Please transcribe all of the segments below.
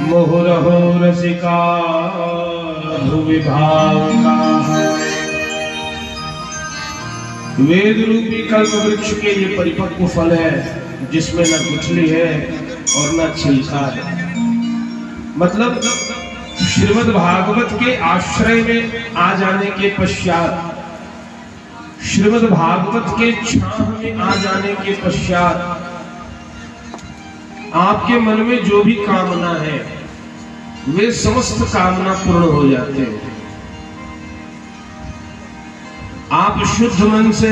मोहरहो रसिका भुवि भावना है। वेद रूपी कल्प वृक्ष के ये परिपक्व फल है जिसमें न गुठली है और न छिलका है। मतलब श्रीमद् भागवत के आश्रय में आ जाने के पश्चात, श्रीमद् भागवत के छाह में आ जाने के पश्चात आपके मन में जो भी कामना है वे समस्त कामना पूर्ण हो जाते हैं। आप शुद्ध मन से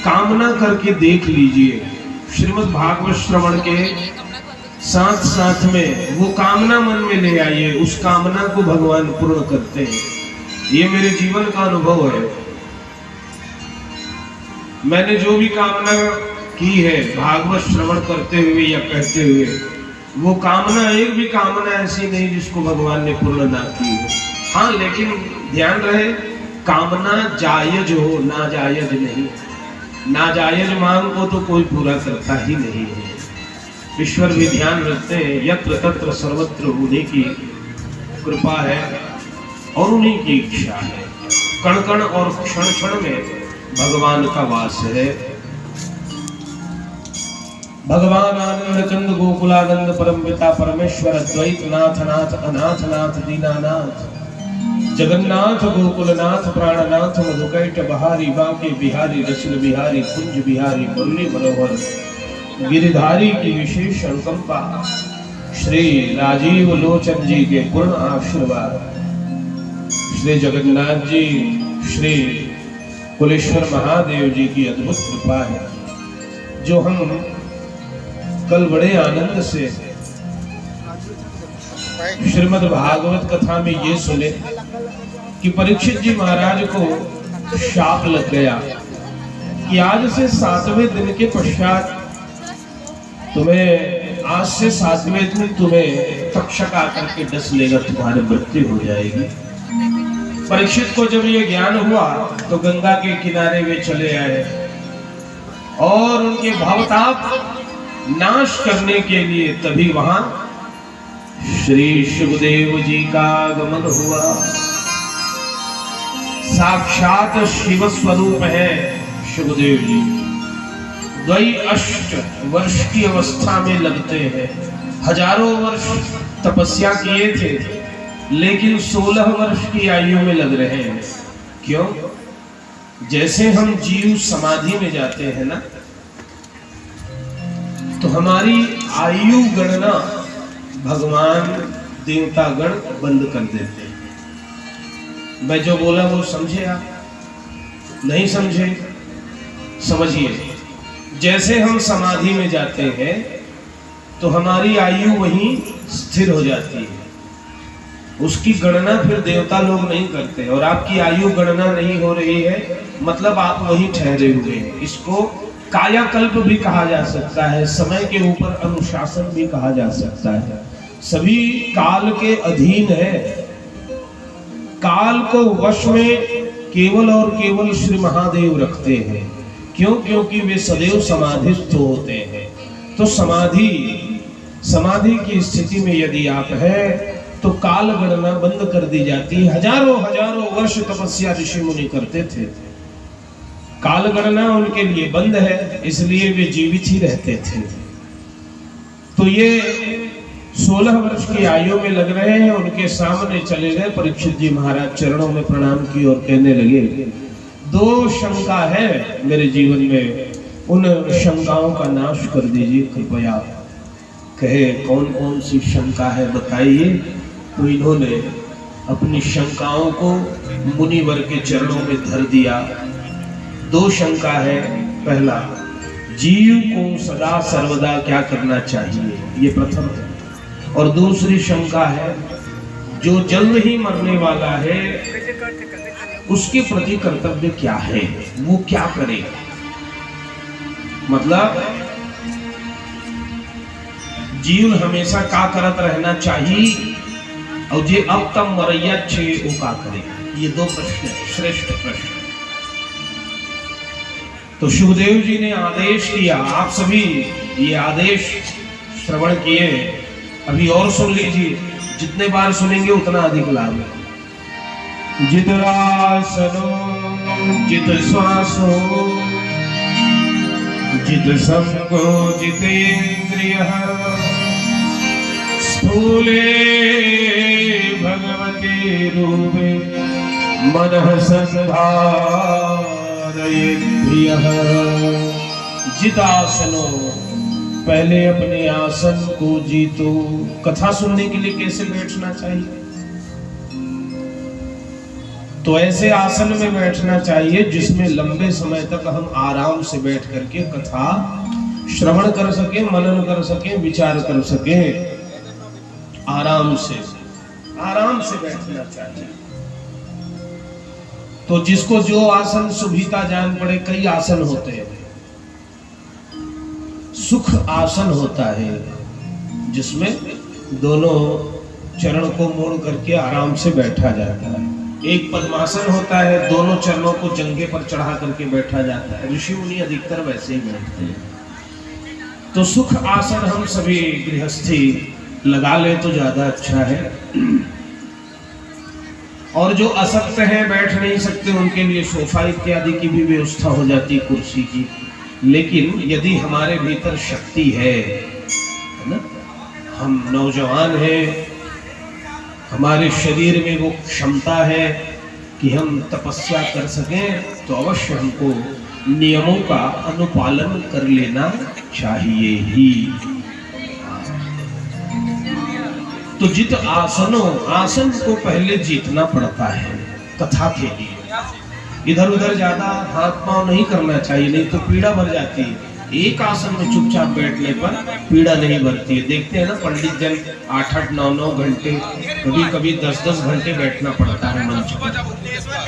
कामना करके देख लीजिए, श्रीमद् भागवत श्रवण के साथ साथ में वो कामना मन में ले आइए, उस कामना को भगवान पूर्ण करते हैं। ये मेरे जीवन का अनुभव है। मैंने जो भी कामना की है भागवत श्रवण करते हुए या कहते हुए, वो कामना एक भी कामना ऐसी नहीं जिसको भगवान ने पूर्ण ना की हो। हाँ, लेकिन ध्यान रहे कामना जायज हो, ना जायज नहीं। ना जायज मांग को तो कोई पूरा करता ही नहीं है। ईश्वर भी ध्यान रखते हैं, यत्र तत्र सर्वत्र उन्हीं की कृपा है और उन्हीं की इच्छा है। कण कण और क्षण क्षण में भगवान का वास है। भगवान आनंद कंद गोकुलानंद परम पिता परमेश्वर द्वैत नाथ नाथ अनाथ नाथ दीनानाथ जगन्नाथ गोकुलनाथ प्राणनाथ मधुकैट बहारी बांके बिहारी रसिल बिहारी कुंज बिहारी मुरली मनोहर गिरिधारी की विशेष अनुकंपा, श्री राजीव लोचन जी के पूर्ण आशीर्वाद, श्री जगन्नाथ जी, श्री कुलेश्वर महादेव जी की अद्भुत कृपा है, जो हम कल बड़े आनंद से श्रीमद् भागवत कथा में ये सुने कि परीक्षित जी महाराज को शाप लग गया कि आज से 7वें दिन के पश्चात तुम्हें, आज से 7वें दिन तुम्हें तक्षक आकर के डस लेगा, तुम्हारी मृत्यु हो जाएगी। परीक्षित को जब ये ज्ञान हुआ तो गंगा के किनारे वे चले आए और उनके भवताप नाश करने के लिए तभी वहां श्री शिवदेव जी का आगमन हुआ। साक्षात शिव स्वरूप है शिवदेव जी। 2 वर्ष की अवस्था में लगते हैं। हजारों वर्ष तपस्या किए थे लेकिन 16 वर्ष की आयु में लग रहे हैं। क्यों? जैसे हम जीव समाधि में जाते हैं ना, तो हमारी आयु गणना भगवान देवतागण बंद कर देते हैं। मैं जो बोला वो समझे आप? नहीं समझे? समझिए, जैसे हम समाधि में जाते हैं तो हमारी आयु वहीं स्थिर हो जाती है, उसकी गणना फिर देवता लोग नहीं करते। और आपकी आयु गणना नहीं हो रही है मतलब आप वहीं ठहरे हुए हैं। इसको कायाकल्प भी कहा जा सकता है, समय के ऊपर अनुशासन भी कहा जा सकता है। सभी काल के अधीन है। काल को वश में केवल और केवल श्री महादेव रखते हैं। क्यों? क्योंकि वे सदैव समाधिस्थ होते हैं। तो समाधि की स्थिति में यदि आप है तो काल गणना बंद कर दी जाती है। हजारों हजारों वर्ष तपस्या ऋषि मुनि करते थे, काल गणना उनके लिए बंद है, इसलिए वे जीवित ही रहते थे। तो ये 16 वर्ष की आयु में लग रहे हैं। उनके सामने चले गए परीक्षित जी महाराज, चरणों में प्रणाम की और कहने लगे, 2 शंका है मेरे जीवन में, उन शंकाओं का नाश कर दीजिए कृपया। कहे कौन कौन सी शंका है बताइए। तो इन्होंने अपनी शंकाओं को मुनिवर के चरणों में धर दिया। 2 शंका है। पहला, जीव को सदा सर्वदा क्या करना चाहिए, ये प्रथम है। और दूसरी शंका है, जो जल्द ही मरने वाला है उसके प्रति कर्तव्य क्या है, वो क्या करे। मतलब जीव हमेशा का करत रहना चाहिए और जे अब तक मरैया छे वो का करे। ये 2 प्रश्न है, श्रेष्ठ प्रश्न। तो सुखदेव जी ने आदेश किया, आप सभी ये आदेश श्रवण किए अभी और सुन लीजिए, जितने बार सुनेंगे उतना अधिक लाभ है। जितरासनो जित श्वासो जित संगो जितेन्द्रिय स्थूले भगवते रूपे मनः संधारयेद्धियः। जितासनो, पहले अपने आसन को जीतो। कथा सुनने के लिए कैसे बैठना चाहिए? तो ऐसे आसन में बैठना चाहिए जिसमें लंबे समय तक हम आराम से बैठ करके कथा श्रवण कर सके, मनन कर सके, विचार कर सके। आराम से बैठना चाहिए। तो जिसको जो आसन सुविधा जान पड़े, कई आसन होते हैं। सुख आसन होता है जिसमें दोनों चरण को मोड़ करके आराम से बैठा जाता है। एक पद्मासन होता है, दोनों चरणों को जंघे पर चढ़ा करके बैठा जाता है। ऋषि मुनि अधिकतर वैसे ही बैठते हैं। तो सुख आसन हम सभी गृहस्थी लगा ले तो ज्यादा अच्छा है। और जो असक्त हैं, बैठ नहीं सकते, उनके लिए सोफा इत्यादि की भी व्यवस्था हो जाती, कुर्सी की। लेकिन यदि हमारे भीतर शक्ति है ना, हम नौजवान हैं, हमारे शरीर में वो क्षमता है कि हम तपस्या कर सकें, तो अवश्य हमको नियमों का अनुपालन कर लेना चाहिए ही। तो जित आसनों, आसन को पहले जीतना पड़ता है कथा के लिए। इधर उधर ज्यादा हाथ पांव नहीं करना चाहिए, नहीं तो पीड़ा बढ़ जाती है। एक आसन में चुपचाप बैठने पर पीड़ा नहीं बढ़ती है। देखते हैं ना, पंडित जन 8-8, 9-9 घंटे, कभी कभी 10-10 घंटे बैठना पड़ता है मंच पर।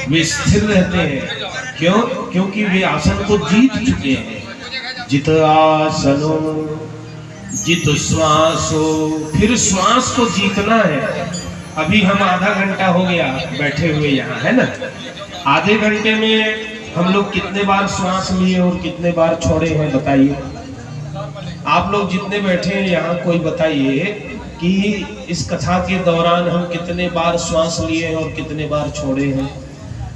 वे स्थिर रहते हैं। क्यों? क्योंकि वे आसन को जीत चुके हैं। जित आसनो जित श्वासो, फिर श्वास को जीतना है। अभी हम आधा घंटा हो गया बैठे हुए यहाँ, है ना। आधे घंटे में हम लोग कितने बार श्वास लिए और कितने बार छोड़े हैं, बताइए। आप लोग जितने बैठे हैं यहाँ, कोई बताइए कि इस कथा के दौरान हम कितने बार श्वास लिए हैं और कितने बार छोड़े हैं।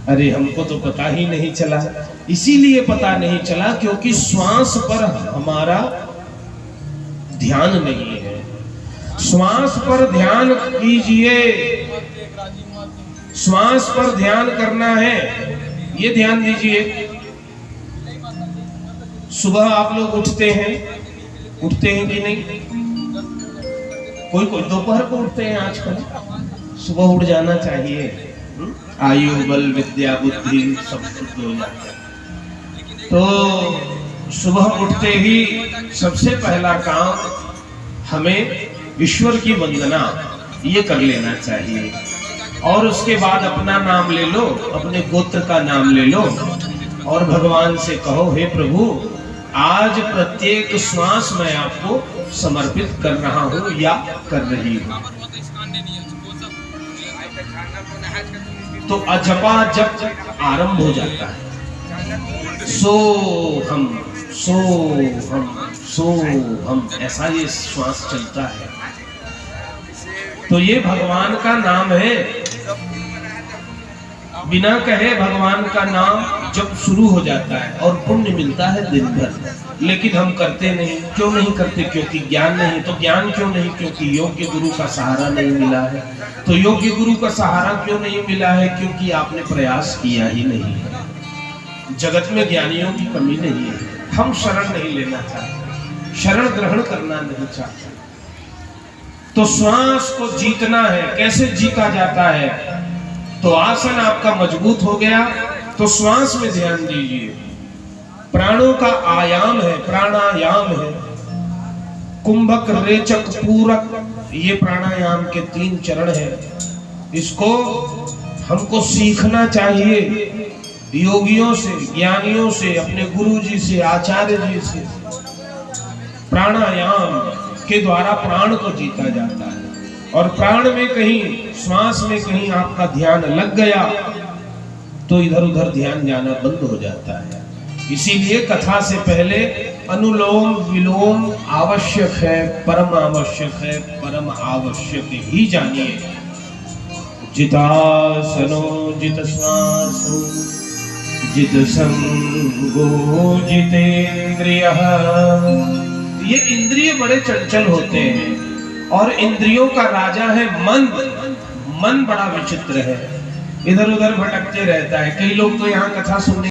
अरे हमको तो पता ही नहीं चला। इसीलिए पता नहीं चला क्योंकि श्वास पर हमारा ध्यान नहीं है। श्वास पर ध्यान कीजिए। श्वास पर ध्यान करना है, ये ध्यान दीजिए। सुबह आप लोग उठते हैं कि नहीं? कोई दोपहर को उठते हैं आजकल। सुबह उठ जाना चाहिए। आयु बल विद्या बुद्धि सब शुद्ध हो जाता है। तो सुबह उठते ही सबसे पहला काम हमें ईश्वर की वंदना ये कर लेना चाहिए। और उसके बाद अपना नाम ले लो, अपने गोत्र का नाम ले लो और भगवान से कहो, हे प्रभु, आज प्रत्येक श्वास मैं आपको समर्पित कर रहा हूँ या कर रही हूँ। तो अजपा जप आरंभ हो जाता है। सो हम ऐसा ये श्वास चलता है। तो ये भगवान का नाम है। बिना कहे भगवान का नाम जब शुरू हो जाता है और पुण्य मिलता है दिन भर। लेकिन हम करते नहीं। क्यों नहीं करते? क्योंकि ज्ञान नहीं। तो ज्ञान क्यों नहीं? क्योंकि योग्य गुरु का सहारा नहीं मिला है। तो योग्य गुरु का सहारा क्यों नहीं मिला है? क्योंकि आपने प्रयास किया ही नहीं है। जगत में ज्ञानियों की कमी नहीं है। हम शरण नहीं लेना चाहते, शरण ग्रहण करना नहीं चाहते। तो श्वास को जीतना है। कैसे जीता जाता है? तो आसन आपका मजबूत हो गया तो श्वास में ध्यान दीजिए। प्राणों का आयाम है, प्राणायाम है। कुंभक, रेचक, पूरक, ये प्राणायाम के 3 चरण हैं। इसको हमको सीखना चाहिए योगियों से, ज्ञानियों से, अपने गुरु जी से, आचार्य जी से। प्राणायाम के द्वारा प्राण को जीता जाता है। और प्राण में कहीं, श्वास में कहीं आपका ध्यान लग गया तो इधर उधर ध्यान जाना बंद हो जाता है। इसीलिए कथा से पहले अनुलोम विलोम आवश्यक है, परम आवश्यक है, परम आवश्यक ही जानिए। जितासनो जित श्वासो जित संगो जितेंद्रियः। ये इंद्रिय बड़े चंचल होते हैं और इंद्रियों का राजा है मन। मन बड़ा विचित्र है, इधर उधर भटकते रहता है। कई लोग तो यहाँ कथा सुनने